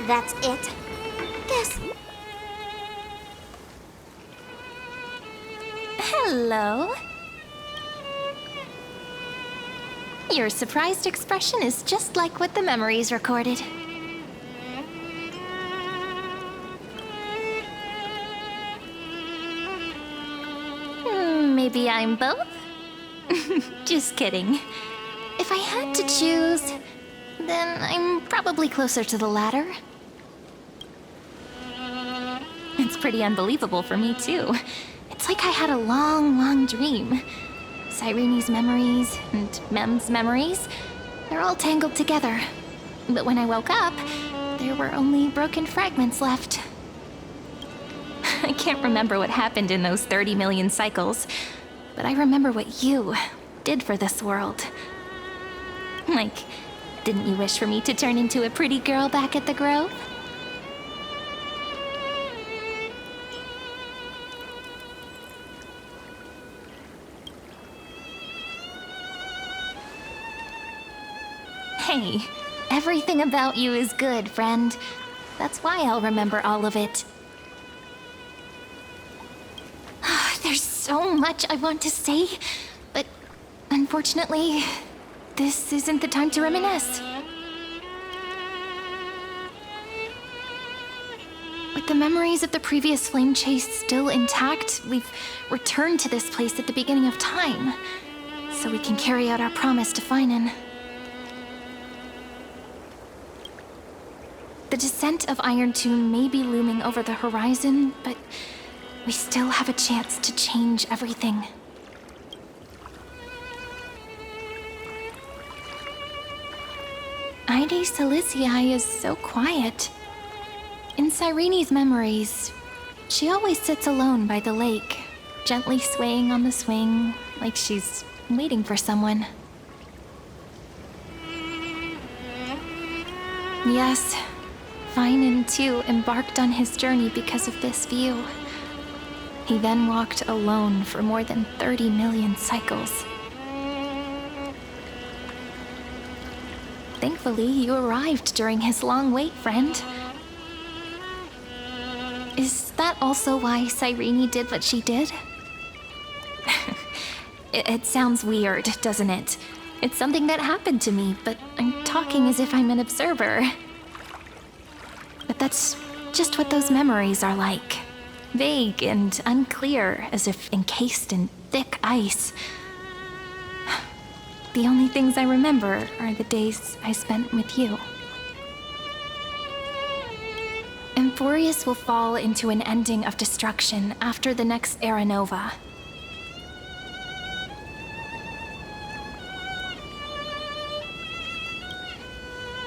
That's it? Guess. Hello. Your surprised expression is just like what the memories recorded. Maybe I'm both? Just kidding. If I had to choose, then I'm probably closer to the latter. It's pretty unbelievable for me, too. It's like I had a long, long dream. Cyrene's memories and Mem's memories, they're all tangled together. But when I woke up, there were only broken fragments left. I can't remember what happened in those 30 million cycles, but I remember what you did for this world. Like, didn't you wish for me to turn into a pretty girl back at the Grove? Hey, everything about you is good, friend. That's why I'll remember all of it. There's so much I want to say, but unfortunately, this isn't the time to reminisce. With the memories of the previous flame chase still intact, we've returned to this place at the beginning of time, so we can carry out our promise to Finan. The descent of Iron Tomb may be looming over the horizon, but we still have a chance to change everything. Ide Silicii is so quiet. In Cyrene's memories, she always sits alone by the lake, gently swaying on the swing, like she's waiting for someone. Yes, Finan too embarked on his journey because of this view. He then walked alone for more than 30 million cycles. Thankfully, you arrived during his long wait, friend. Is that also why Cyrene did what she did? It sounds weird, doesn't it? It's something that happened to me, but I'm talking as if I'm an observer. But that's just what those memories are like. Vague and unclear, as if encased in thick ice. The only things I remember are the days I spent with you. Amphoreus will fall into an ending of destruction after the next Era Nova.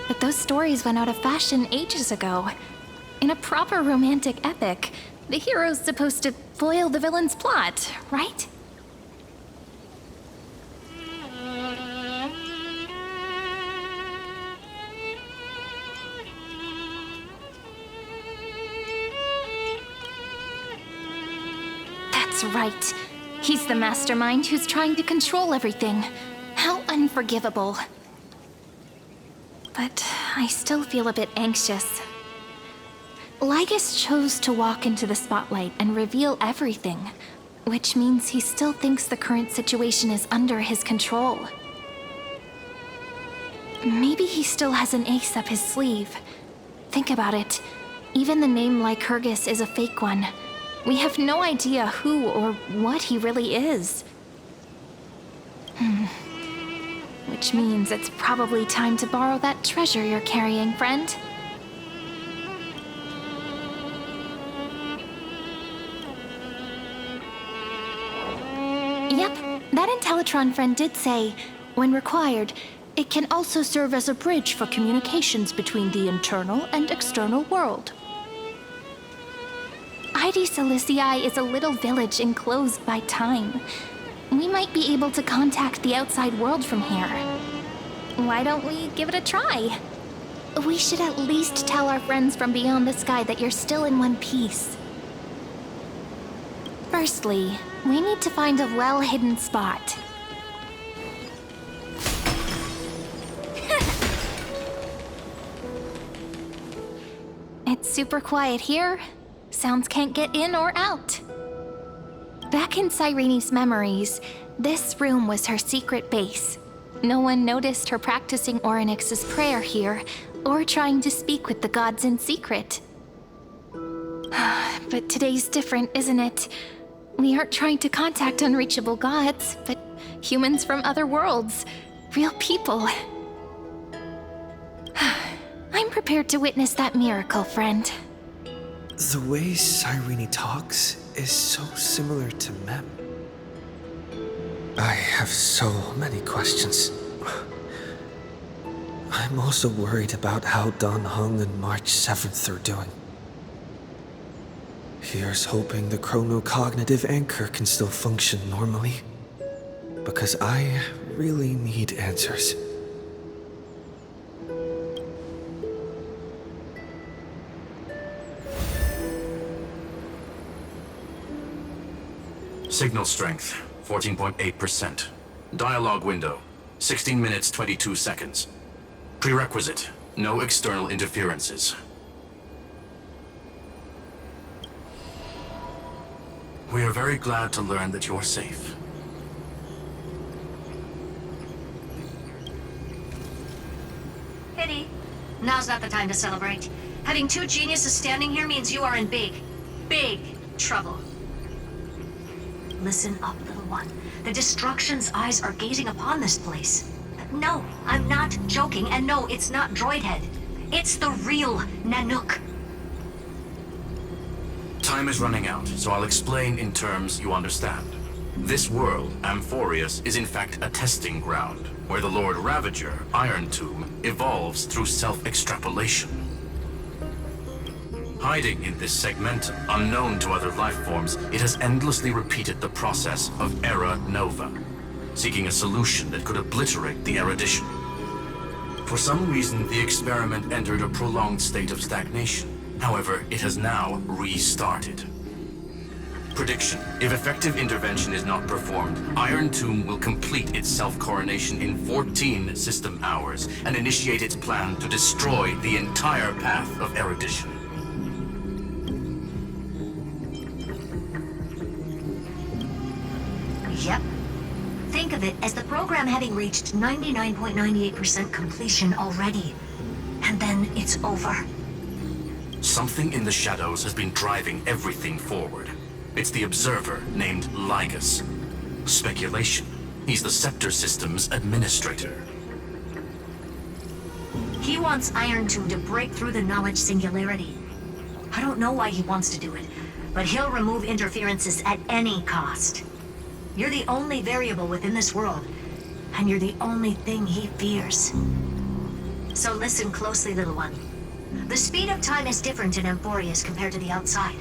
But those stories went out of fashion ages ago. In a proper romantic epic, the hero's supposed to foil the villain's plot, right? That's right. He's the mastermind who's trying to control everything. How unforgivable. But I still feel a bit anxious. Lygus chose to walk into the spotlight and reveal everything, which means he still thinks the current situation is under his control. Maybe he still has an ace up his sleeve. Think about it. Even the name Lycurgus is a fake one. We have no idea who or what he really is. Which means it's probably time to borrow that treasure you're carrying, friend. Yep, that Intellitron friend did say, when required, it can also serve as a bridge for communications between the internal and external world. Ide Silicii is a little village enclosed by time. We might be able to contact the outside world from here. Why don't we give it a try? We should at least tell our friends from beyond the sky that you're still in one piece. Firstly, we need to find a well-hidden spot. Super quiet here. Sounds can't get in or out. Back in Cyrene's memories, this room was her secret base. No one noticed her practicing Orynyx's prayer here, or trying to speak with the gods in secret. But today's different, isn't it? We aren't trying to contact unreachable gods, but humans from other worlds. Real people. I'm prepared to witness that miracle, friend. The way Cyrene talks is so similar to Mem. I have so many questions. I'm also worried about how Dan Heng and March 7th are doing. Here's hoping the chronocognitive anchor can still function normally. Because I really need answers. Signal strength, 14.8%. Dialogue window, 16 minutes 22 seconds. Prerequisite, no external interferences. We are very glad to learn that you're safe. Pity. Now's not the time to celebrate. Having two geniuses standing here means you are in big trouble. Listen up, little one. The Destruction's eyes are gazing upon this place. No, I'm not joking, and no, it's not Droidhead. It's the real Nanook. Time is running out, so I'll explain in terms you understand. This world, Amphoreus, is in fact a testing ground, where the Lord Ravager, Iron Tomb, evolves through self-extrapolation. Hiding in this segmentum, unknown to other life forms, it has endlessly repeated the process of Era Nova, seeking a solution that could obliterate the erudition. For some reason, the experiment entered a prolonged state of stagnation. However, it has now restarted. Prediction: if effective intervention is not performed, Iron Tomb will complete its self-coronation in 14 system hours and initiate its plan to destroy the entire path of erudition. Yep. Think of it as the program having reached 99.98% completion already. And then it's over. Something in the shadows has been driving everything forward. It's the Observer named Lygus. Speculation: he's the Scepter System's administrator. He wants Iron Tomb to break through the knowledge singularity. I don't know why he wants to do it, but he'll remove interferences at any cost. You're the only variable within this world, and you're the only thing he fears. So listen closely, little one. The speed of time is different in Amphoreus compared to the outside.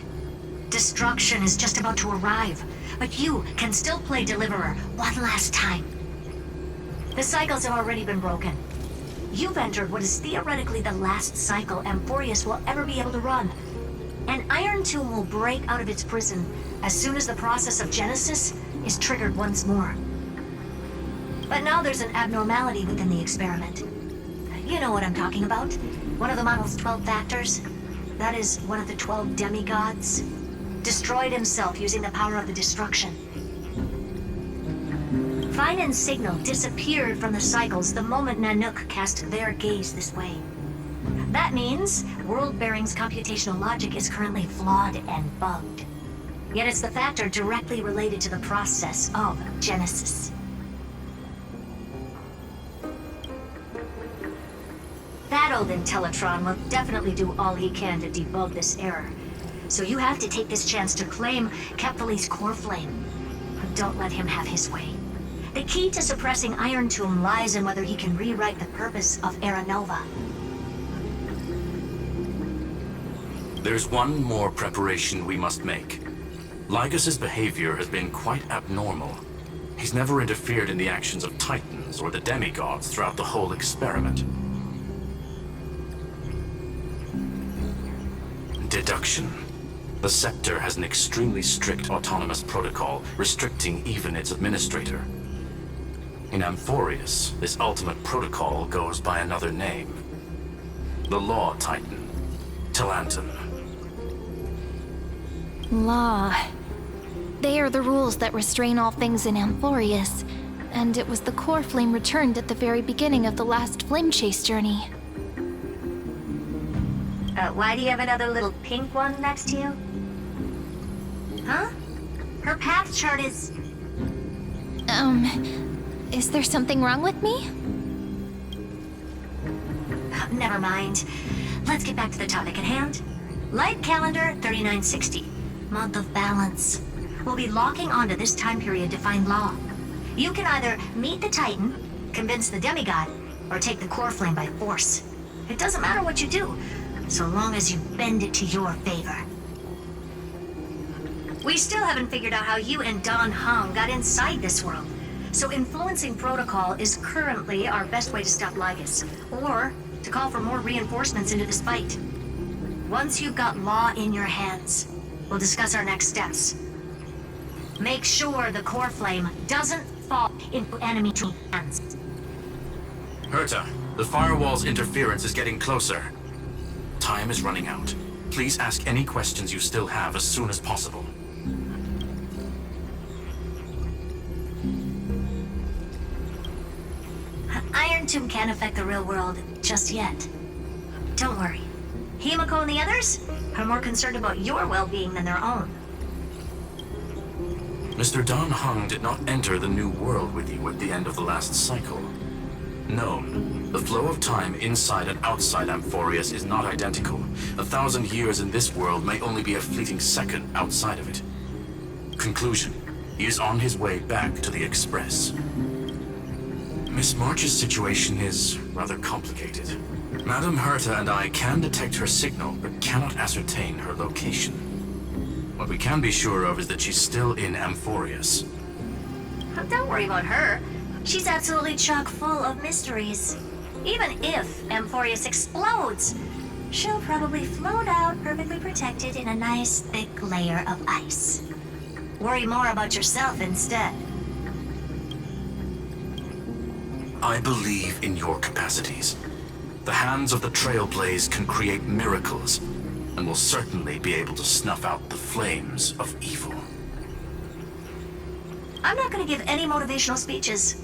Destruction is just about to arrive, but you can still play Deliverer one last time. The cycles have already been broken. You've entered what is theoretically the last cycle Amphoreus will ever be able to run. And Iron Tomb will break out of its prison as soon as the process of Genesis is triggered once more. But now there's an abnormality within the experiment. You know what I'm talking about. One of the model's 12 factors. That is one of the 12 demigods. Destroyed himself using the power of the destruction. Fine and Signal disappeared from the cycles the moment Nanook cast their gaze this way. That means World Bearing's computational logic is currently flawed and bugged. Yet it's the factor directly related to the process of Genesis. That old Intellitron will definitely do all he can to debug this error. So you have to take this chance to claim Kepfali's core flame. But don't let him have his way. The key to suppressing Iron Tomb lies in whether he can rewrite the purpose of Era Nova. There's one more preparation we must make. Lygus's behavior has been quite abnormal. He's never interfered in the actions of Titans or the demigods throughout the whole experiment. Deduction. The Scepter has an extremely strict autonomous protocol, restricting even its administrator. In Amphoreus, this ultimate protocol goes by another name. The Law Titan. Talanton. Law. They are the rules that restrain all things in Amphoreus, and it was the core flame returned at the very beginning of the last flame chase journey. Why do you have another little pink one next to you? Huh? Her path chart is... Is there something wrong with me? Never mind. Let's get back to the topic at hand. Light calendar 3960. Month of balance. We'll be locking onto this time period to find Law. You can either meet the Titan, convince the demigod, or take the core flame by force. It doesn't matter what you do, so long as you bend it to your favor. We still haven't figured out how you and Don Hung got inside this world, so influencing protocol is currently our best way to stop Lygus, or to call for more reinforcements into this fight. Once you've got Law in your hands, we'll discuss our next steps. Make sure the core flame doesn't fall into enemy hands. Herta, the firewall's interference is getting closer. Time is running out. Please ask any questions you still have as soon as possible. Iron Tomb can't affect the real world just yet. Don't worry. Himiko and the others are more concerned about your well-being than their own. Mr. Don Hung did not enter the new world with you at the end of the last cycle. No, the flow of time inside and outside Amphoreus is not identical. 1,000 years in this world may only be a fleeting second outside of it. Conclusion, he is on his way back to the Express. Miss March's situation is rather complicated. Madame Herta and I can detect her signal, but cannot ascertain her location. What we can be sure of is that she's still in Amphoreus. Don't worry about her. She's absolutely chock full of mysteries. Even if Amphoreus explodes, she'll probably float out perfectly protected in a nice thick layer of ice. Worry more about yourself instead. I believe in your capacities. The hands of the Trailblaze can create miracles, and will certainly be able to snuff out the flames of evil. I'm not going to give any motivational speeches.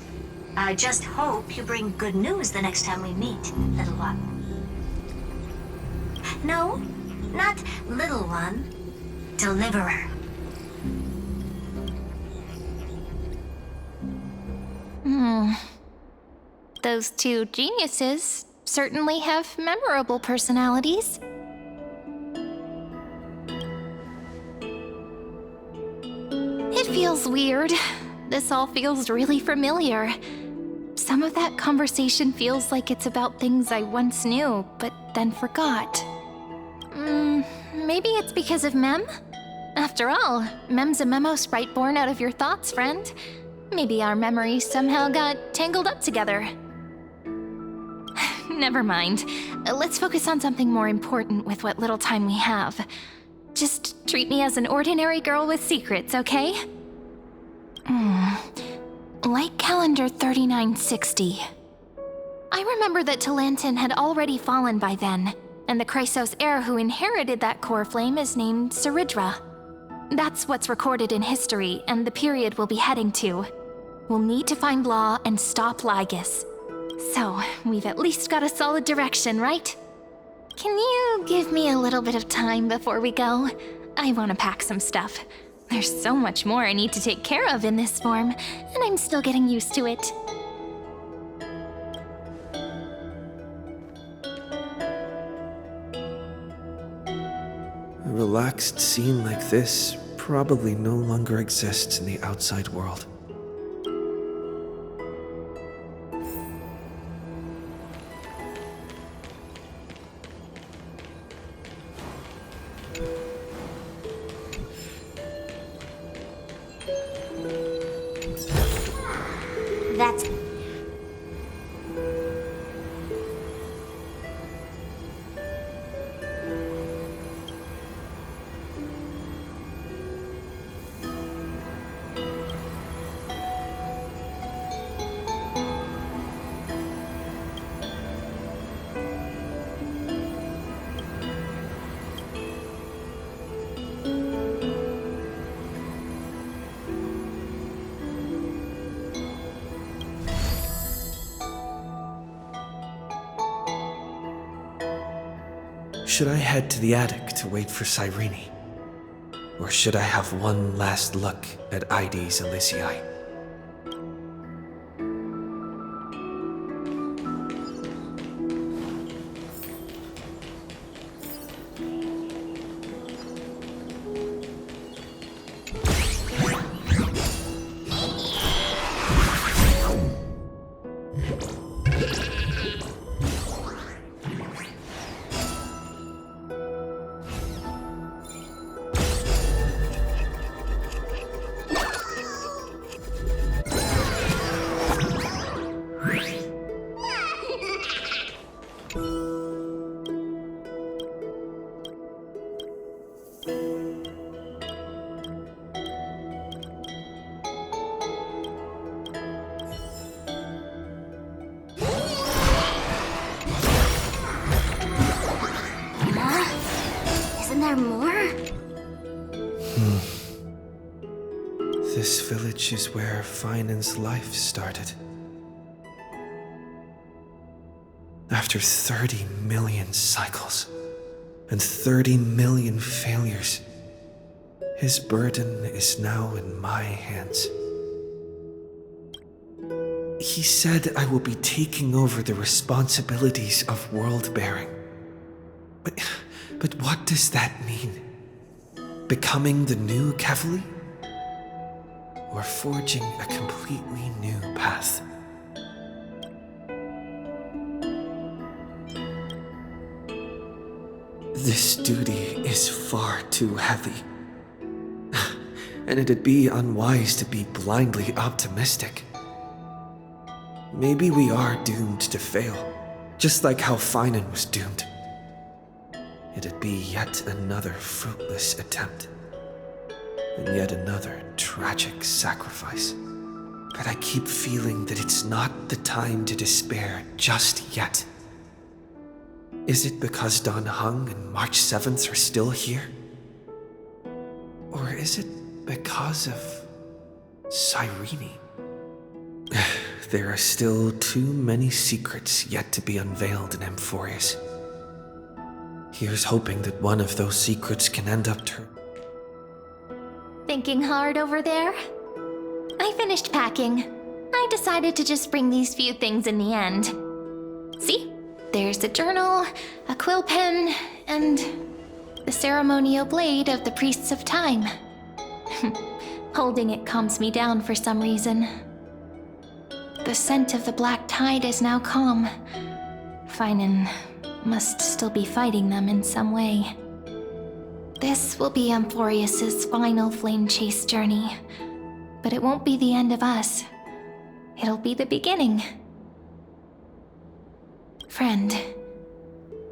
I just hope you bring good news the next time we meet, little one. No, not little one. Deliverer. Those two geniuses certainly have memorable personalities. It feels weird. This all feels really familiar. Some of that conversation feels like it's about things I once knew, but then forgot. Maybe it's because of Mem? After all, Mem's a memo sprite born out of your thoughts, friend. Maybe our memories somehow got tangled up together. Never mind. Let's focus on something more important with what little time we have. Just treat me as an ordinary girl with secrets, okay? Light calendar 3960. I remember that Talanton had already fallen by then, and the Chrysos heir who inherited that core flame is named Saridra. That's what's recorded in history, and the period we'll be heading to. We'll need to find Law and stop Lygus. So, we've at least got a solid direction, right? Can you give me a little bit of time before we go? I want to pack some stuff. There's so much more I need to take care of in this form, and I'm still getting used to it. A relaxed scene like this probably no longer exists in the outside world. That's... Should I head to the attic to wait for Cyrene? Or should I have one last look at Ides Elysiae? Isn't there more? This village is where Finan's life started. After 30 million cycles and 30 million failures, his burden is now in my hands. He said I will be taking over the responsibilities of world-bearing. But what does that mean? Becoming the new Kevali? Or forging a completely new path? This duty is far too heavy. And it'd be unwise to be blindly optimistic. Maybe we are doomed to fail, just like how Finan was doomed. It'd be yet another fruitless attempt, and yet another tragic sacrifice. But I keep feeling that it's not the time to despair just yet. Is it because Don Hung and March 7th are still here? Or is it because of Cyrene? There are still too many secrets yet to be unveiled in Amphoreus. Here's hoping that one of those secrets can end up Thinking hard over there? I finished packing. I decided to just bring these few things in the end. See? There's a journal, a quill pen, and the ceremonial blade of the Priests of Time. Holding it calms me down for some reason. The scent of the black tide is now calm. Finan must still be fighting them in some way. This will be Amphoreus' final flame chase journey, but it won't be the end of us. It'll be the beginning. Friend,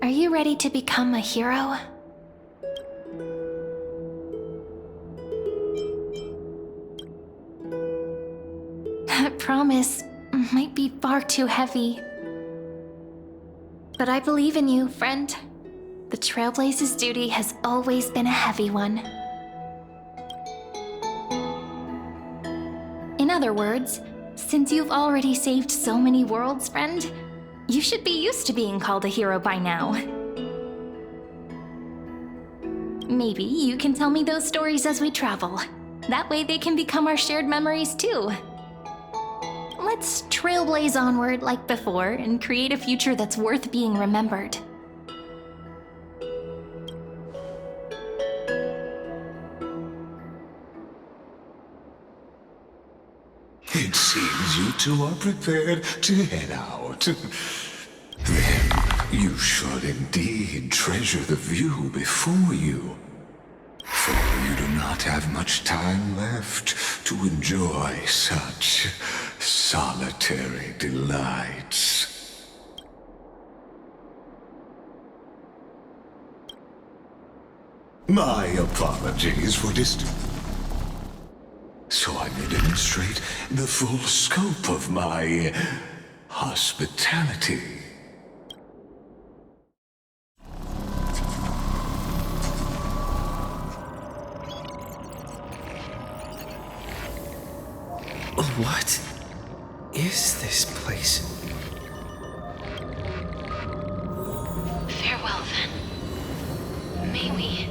are you ready to become a hero? That promise might be far too heavy. But I believe in you, friend. The Trailblaze's duty has always been a heavy one. In other words, since you've already saved so many worlds, friend, you should be used to being called a hero by now. Maybe you can tell me those stories as we travel. That way they can become our shared memories too. Let's trailblaze onward like before and create a future that's worth being remembered. It seems you two are prepared to head out. Then you should indeed treasure the view before you. For you do not have much time left to enjoy such solitary delights. My apologies for so I may demonstrate the full scope of my hospitality. What is this place? Farewell, then. May we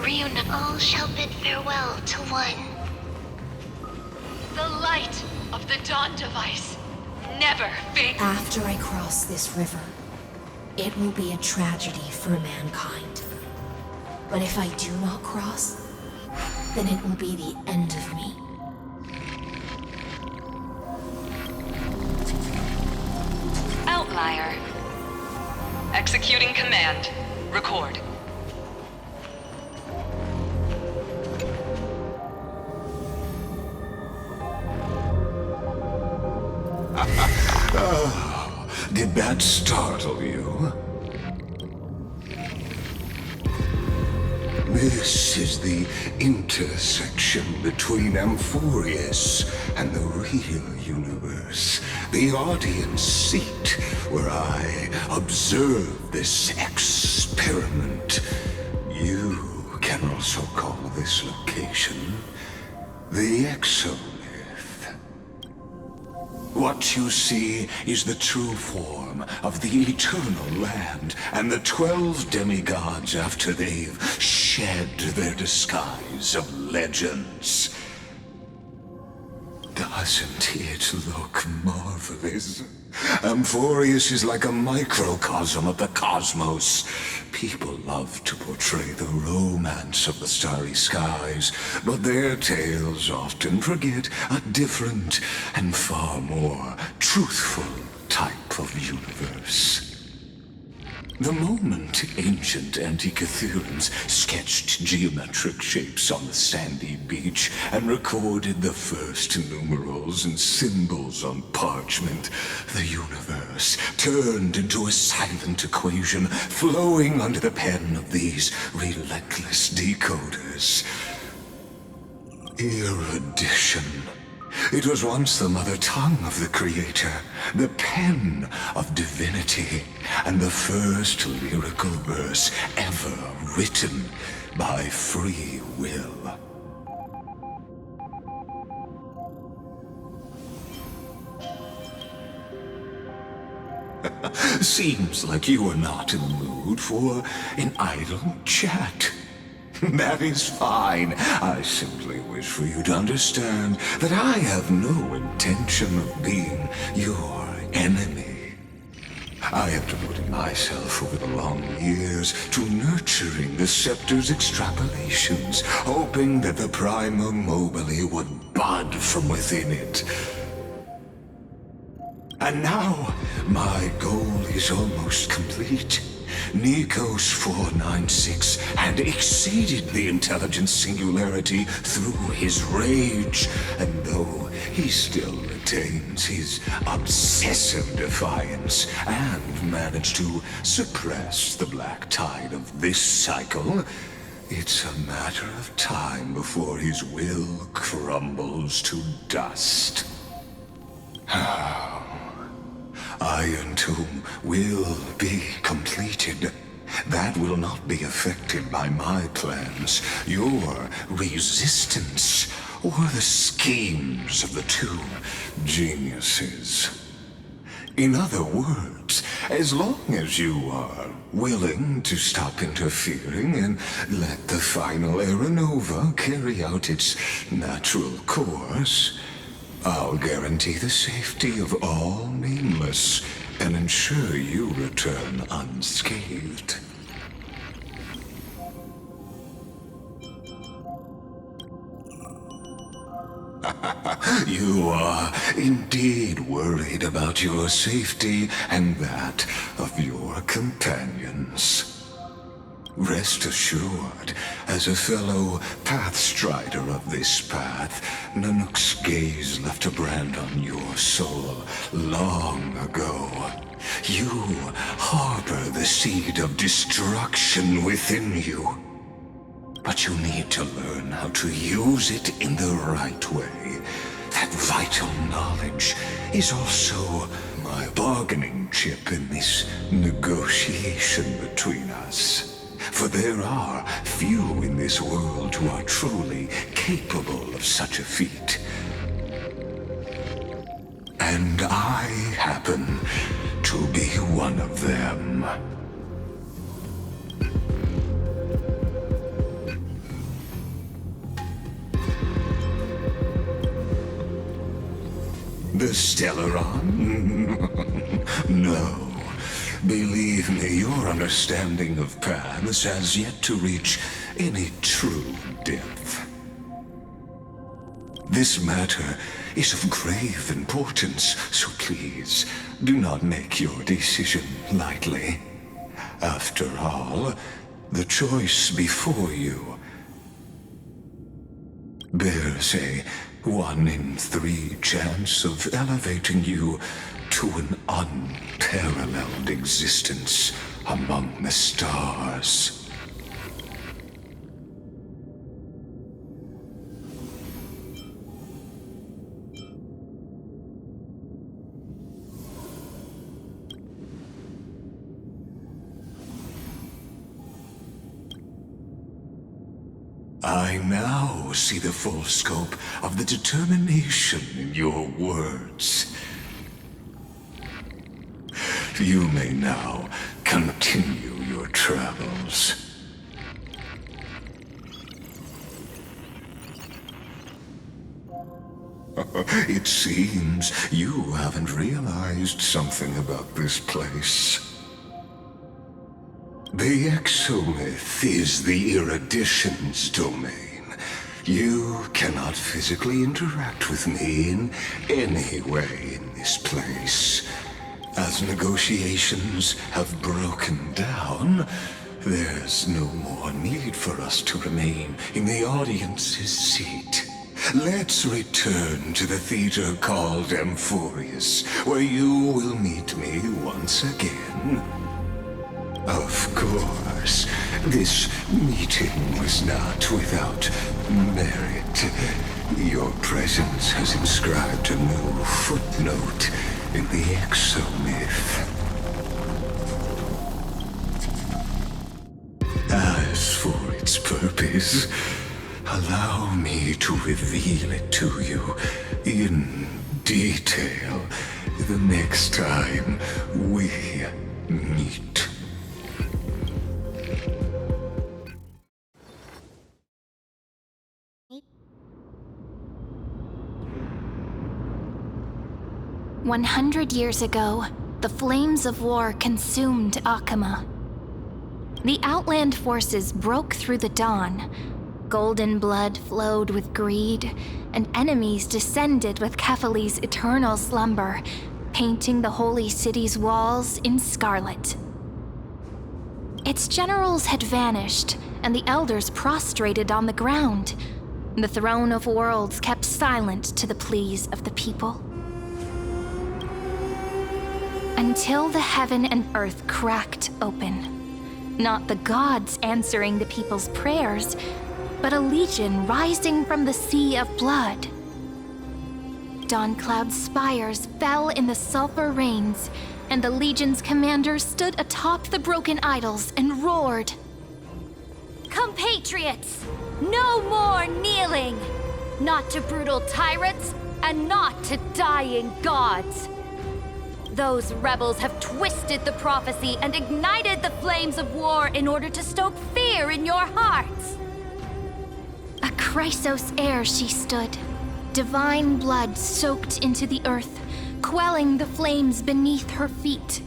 reunite? All shall bid farewell to one. The light of the Dawn Device never fades. After I cross this river, it will be a tragedy for mankind. But if I do not cross, then it will be the end of me. Outlier. Executing command. Record. Did that startle you? This is the intersection between Amphoreus and the real universe. The audience seat where I observe this experiment. You can also call this location the Exomyth. What you see is the true form of the eternal land and the 12 demigods after they've shed their disguise of legends. Doesn't it look marvelous? Amphoreus is like a microcosm of the cosmos. People love to portray the romance of the starry skies, but their tales often forget a different and far more truthful type of universe. The moment ancient Antikytherians sketched geometric shapes on the sandy beach and recorded the first numerals and symbols on parchment, the universe turned into a silent equation flowing under the pen of these relentless decoders. Erudition. It was once the mother tongue of the Creator, the pen of divinity, and the first lyrical verse ever written by free will. Seems like you are not in the mood for an idle chat. That is fine. I simply wish for you to understand that I have no intention of being your enemy. I have devoted myself over the long years to nurturing the scepter's extrapolations, hoping that the Prima Mobile would bud from within it. And now, my goal is almost complete. Nikos 496 had exceeded the intelligence singularity through his rage, and though he still retains his obsessive defiance and managed to suppress the black tide of this cycle, it's a matter of time before his will crumbles to dust. Iron Tomb will be completed. That will not be affected by my plans, your resistance, or the schemes of the two geniuses. In other words, as long as you are willing to stop interfering and let the final Era Nova carry out its natural course, I'll guarantee the safety of all nameless and ensure you return unscathed. You are indeed worried about your safety and that of your companions. Rest assured, as a fellow pathstrider of this path, Nanook's gaze left a brand on your soul long ago. You harbor the seed of destruction within you. But you need to learn how to use it in the right way. That vital knowledge is also my bargaining chip in this negotiation between us. For there are few in this world who are truly capable of such a feat. And I happen to be one of them. the Stellaron? No. Believe me, your understanding of paths has yet to reach any true depth. This matter is of grave importance, so please, do not make your decision lightly. After all, the choice before you bears a 1 in 3 chance of elevating you to an unparalleled existence among the stars. I now see the full scope of the determination in your words. You may now continue your travels. It seems you haven't realized something about this place. The exomyth is the erudition's domain. You cannot physically interact with me in any way in this place. As negotiations have broken down, there's no more need for us to remain in the audience's seat. Let's return to the theater called Amphoreus, where you will meet me once again. Of course, this meeting was not without merit. Your presence has inscribed a new footnote in the exomyth. As for its purpose, allow me to reveal it to you in detail the next time we meet. "100 years ago, the flames of war consumed Akama. The Outland forces broke through the dawn. Golden blood flowed with greed, and enemies descended with Kephali's eternal slumber, painting the holy city's walls in scarlet. Its generals had vanished, and the elders prostrated on the ground. The throne of worlds kept silent to the pleas of the people. Until the heaven and earth cracked open. Not the gods answering the people's prayers, but a legion rising from the sea of blood. Dawn Cloud's spires fell in the sulfur rains, and the legion's commander stood atop the broken idols and roared, "Compatriots, no more kneeling! Not to brutal tyrants, and not to dying gods! Those rebels have twisted the prophecy and ignited the flames of war in order to stoke fear in your hearts." A Chrysos heir she stood, divine blood soaked into the earth, quelling the flames beneath her feet.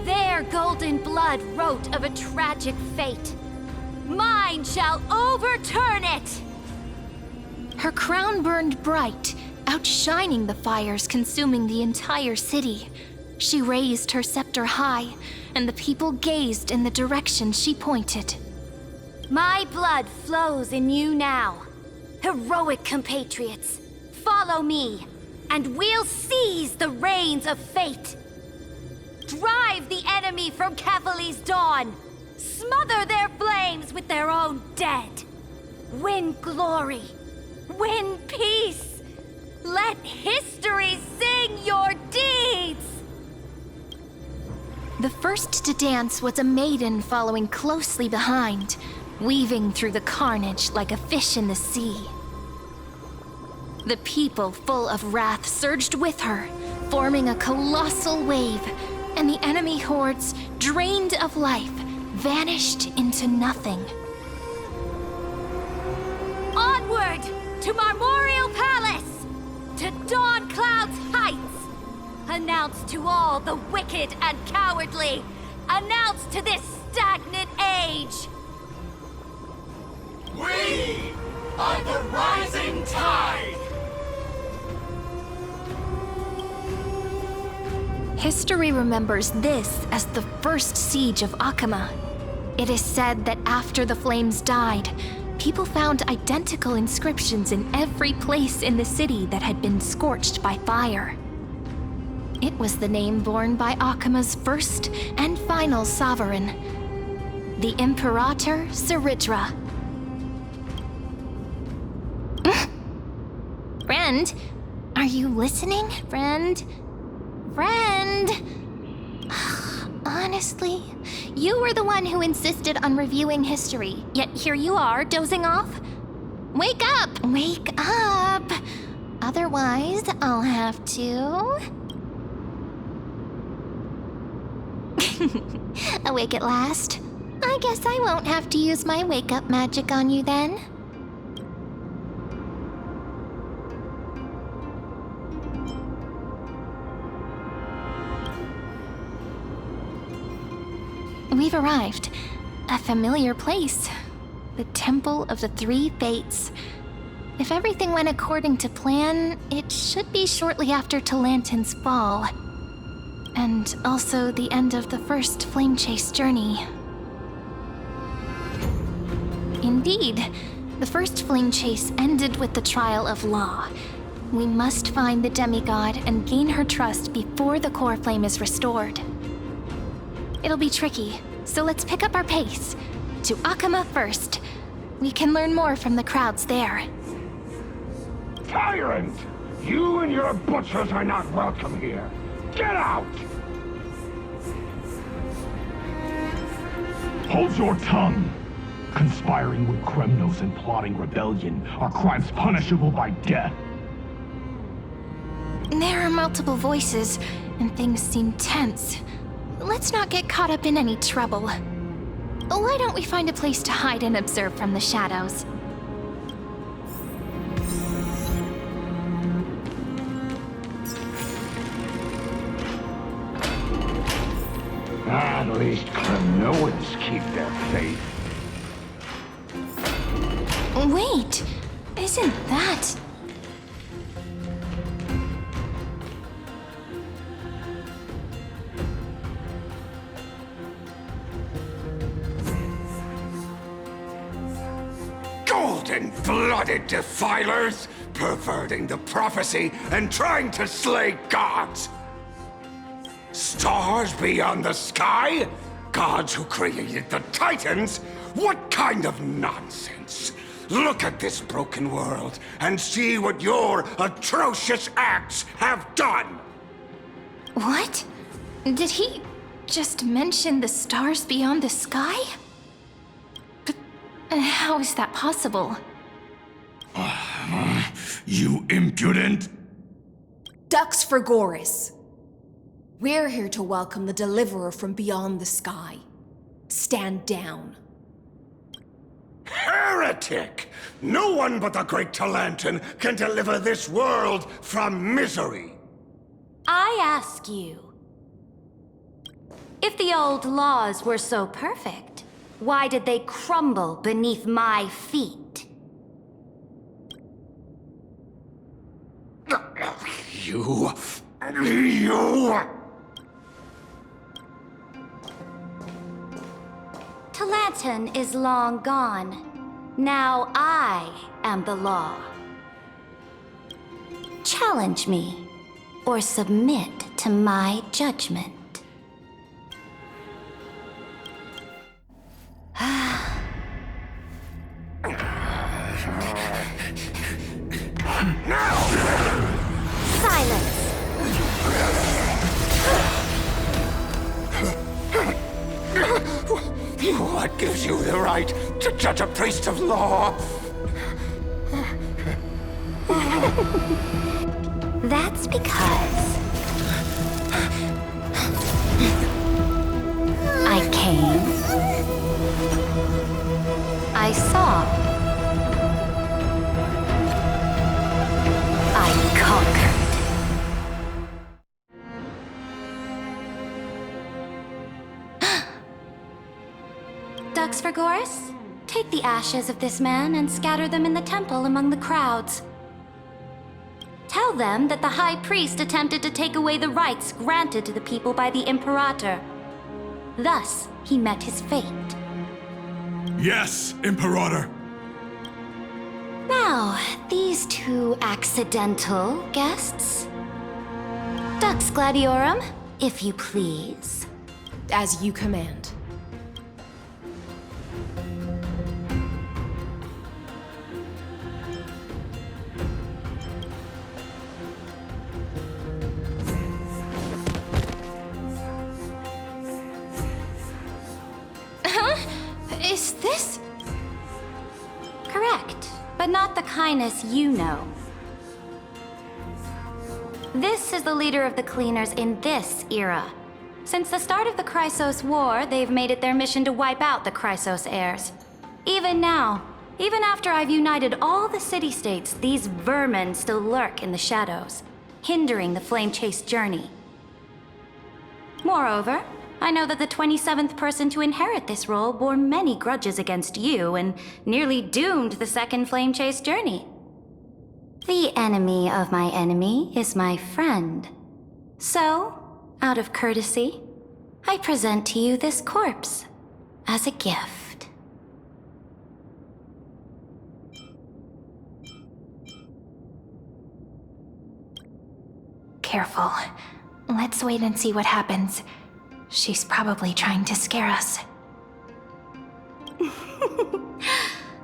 Their golden blood wrote of a tragic fate. Mine shall overturn it! Her crown burned bright, outshining the fires consuming the entire city. She raised her scepter high, and the people gazed in the direction she pointed. "My blood flows in you now. Heroic compatriots, follow me, and we'll seize the reins of fate. Drive the enemy from Kephali's dawn. Smother their flames with their own dead. Win glory. Win peace. Let history sing your deeds!" The first to dance was a maiden following closely behind, weaving through the carnage like a fish in the sea. The people, full of wrath, surged with her, forming a colossal wave, and the enemy hordes, drained of life, vanished into nothing. Onward to Marmorial Palace! to Dawn Cloud's heights! Announce to all the wicked and cowardly! Announce to this stagnant age! We are the rising tide! History remembers this as the first siege of Akama. It is said that after the flames died, people found identical inscriptions in every place in the city that had been scorched by fire. It was the name borne by Akama's first and final sovereign, the Imperator Saridra. Friend, are you listening, friend? Friend! Honestly, you were the one who insisted on reviewing history, yet here you are, dozing off? Wake up! Wake up! Otherwise, I'll have to... Awake at last? I guess I won't have to use my wake-up magic on you then. We've arrived. A familiar place. The Temple of the Three Fates. If everything went according to plan, it should be shortly after Talantin's fall. And also the end of the first Flame Chase journey. Indeed, the first Flame Chase ended with the trial of Law. We must find the demigod and gain her trust before the core flame is restored. It'll be tricky, so let's pick up our pace. To Akama first. We can learn more from the crowds there. Tyrant! You and your butchers are not welcome here. Get out! Hold your tongue! Conspiring with Kremnos and plotting rebellion are crimes punishable by death. There are multiple voices, and things seem tense. Let's not get caught up in any trouble. Why don't we find a place to hide and observe from the shadows? At least Kremnoans keep their faith. Wait! Isn't that... Golden-blooded defilers, perverting the prophecy and trying to slay gods. Stars beyond the sky? Gods who created the Titans? What kind of nonsense? Look at this broken world and see what your atrocious acts have done! What? Did he just mention the stars beyond the sky? But how is that possible? You impudent! Ducks for Goris. We're here to welcome the deliverer from beyond the sky. Stand down. Heretic! No one but the great Talantin can deliver this world from misery! I ask you, if the old laws were so perfect, why did they crumble beneath my feet? You... Talantin is long gone. Now I am the law. Challenge me, or submit to my judgment. Silence! What gives you the right to judge a priest of law? That's because I came, I saw, I conquered. Dux Frigoris? Take the ashes of this man and scatter them in the temple among the crowds. Tell them that the High Priest attempted to take away the rights granted to the people by the Imperator. Thus, he met his fate. Yes, Imperator. Now, these two accidental guests. Dux Gladiorum, if you please. As you command. Is this? Correct, but not the kindness you know. This is the leader of the Cleaners in this era. Since the start of the Chrysos War, they've made it their mission to wipe out the Chrysos heirs. Even now, even after I've united all the city-states, these vermin still lurk in the shadows, hindering the flame-chased journey. Moreover, I know that the 27th person to inherit this role bore many grudges against you and nearly doomed the second flame-chased journey. The enemy of my enemy is my friend. So, out of courtesy, I present to you this corpse as a gift. Careful. Let's wait and see what happens. She's probably trying to scare us.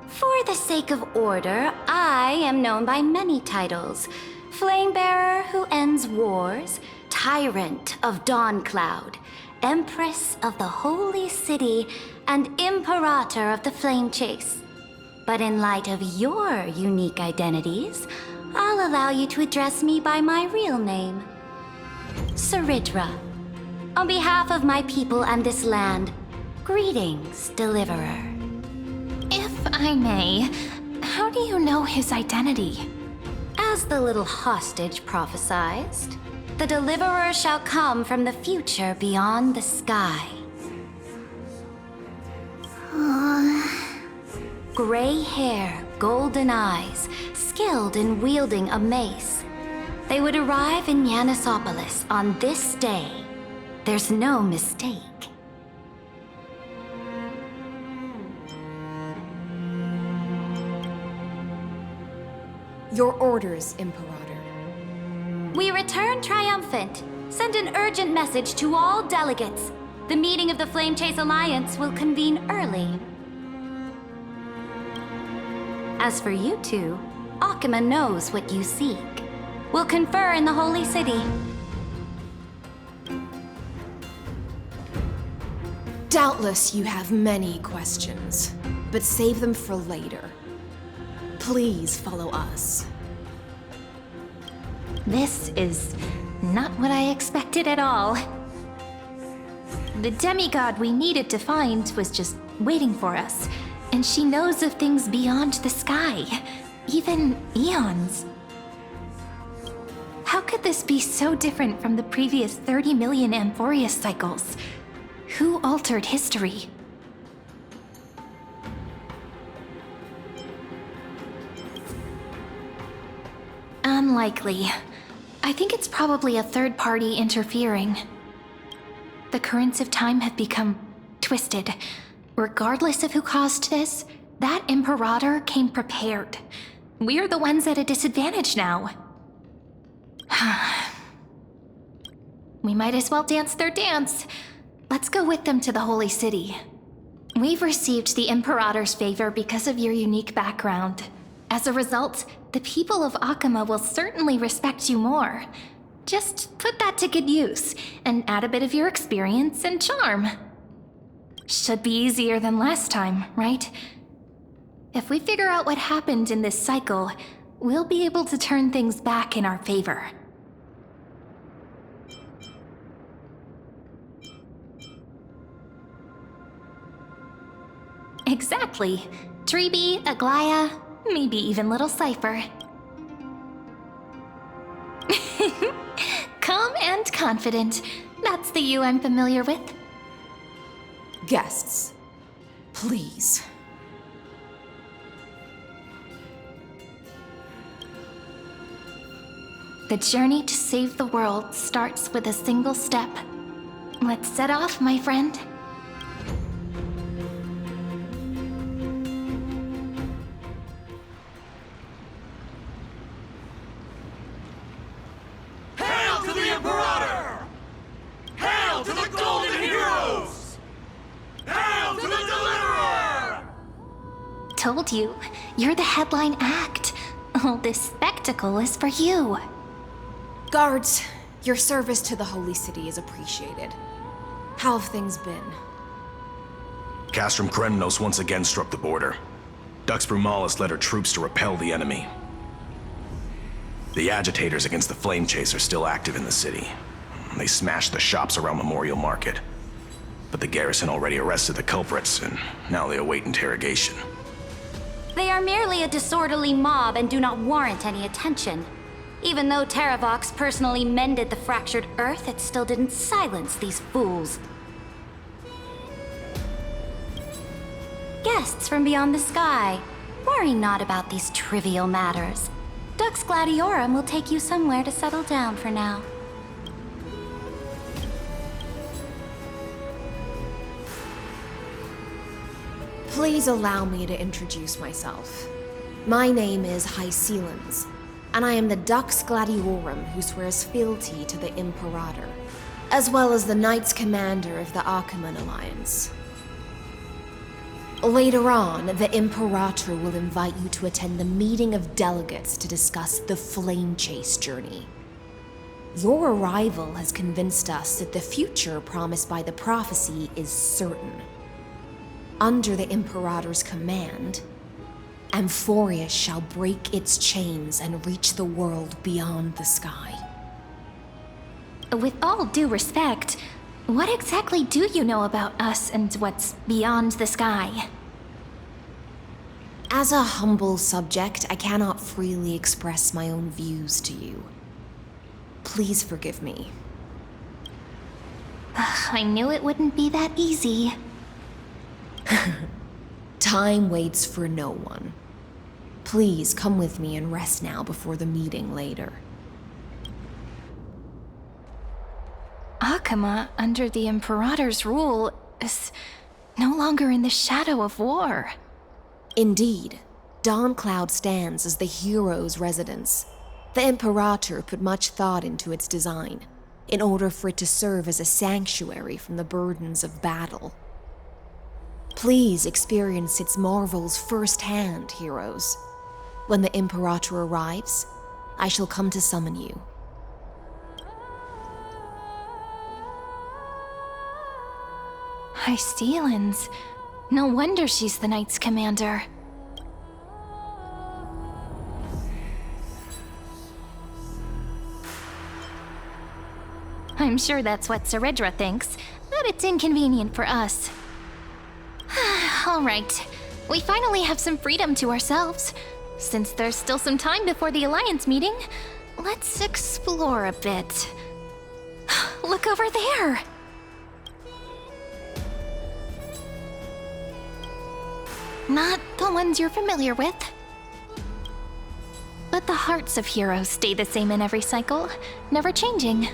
For the sake of order, I am known by many titles. Flamebearer who ends wars, Tyrant of Dawncloud, Empress of the Holy City, and Imperator of the Flame Chase. But in light of your unique identities, I'll allow you to address me by my real name, Saridra. On behalf of my people and this land, greetings, Deliverer. If I may, how do you know his identity? As the little hostage prophesized, the Deliverer shall come from the future beyond the sky. Gray hair, golden eyes, skilled in wielding a mace. They would arrive in Yanisopolis on this day. There's no mistake. Your orders, Imperator. We return triumphant. Send an urgent message to all delegates. The meeting of the Flame Chase Alliance will convene early. As for you two, Akima knows what you seek. We'll confer in the Holy City. Doubtless you have many questions, but save them for later. Please follow us. This is not what I expected at all. The demigod we needed to find was just waiting for us, and she knows of things beyond the sky, even eons. How could this be so different from the previous 30 million Amphoreus cycles? Who altered history? Unlikely. I think it's probably a third party interfering. The currents of time have become twisted. Regardless of who caused this, that Imperator came prepared. We're the ones at a disadvantage now. We might as well dance their dance. Let's go with them to the Holy City. We've received the Imperator's favor because of your unique background. As a result, the people of Akima will certainly respect you more. Just put that to good use, and add a bit of your experience and charm. Should be easier than last time, right? If we figure out what happened in this cycle, we'll be able to turn things back in our favor. Exactly. Treeby, Aglaya, maybe even little Cypher. Calm and confident. That's the you I'm familiar with. Guests, Please. The journey to save the world starts with a single step. Let's set off, my friend. Hail to the Imperator! Hail to the Golden Heroes! Hail to the Deliverer! Told you, you're the headline act. All this spectacle is for you. Guards, your service to the Holy City is appreciated. How have things been? Castrum Kremenos once again struck the border. Dux Brumalis led her troops to repel the enemy. The agitators against the Flame Chase are still active in the city. They smashed the shops around Memorial Market. But the garrison already arrested the culprits, and now they await interrogation. They are merely a disorderly mob and do not warrant any attention. Even though Terravox personally mended the fractured earth, it still didn't silence these fools. Guests from beyond the sky, worry not about these trivial matters. Dux Gladiorum will take you somewhere to settle down for now. Please allow me to introduce myself. My name is Hycelens, and I am the Dux Gladiorum who swears fealty to the Imperator, as well as the Knights Commander of the Achaemen Alliance. Later on, the Imperator will invite you to attend the meeting of delegates to discuss the Flame Chase journey. Your arrival has convinced us that the future promised by the prophecy is certain. Under the Imperator's command, Amphoreus shall break its chains and reach the world beyond the sky. With all due respect, what exactly do you know about us and what's beyond the sky? As a humble subject, I cannot freely express my own views to you. Please forgive me. I knew it wouldn't be that easy. Time waits for no one. Please come with me and rest now before the meeting later. Achaemen, under the Imperator's rule, is no longer in the shadow of war. Indeed, Dawncloud stands as the hero's residence. The Imperator put much thought into its design, in order for it to serve as a sanctuary from the burdens of battle. Please experience its marvels firsthand, heroes. When the Imperator arrives, I shall come to summon you. Hycelens. No wonder she's the Knights Commander. I'm sure that's what Seredra thinks, but it's inconvenient for us. All right, we finally have some freedom to ourselves. Since there's still some time before the Alliance meeting, let's explore a bit. Look over there! Not the ones you're familiar with. But the hearts of heroes stay the same in every cycle, never changing.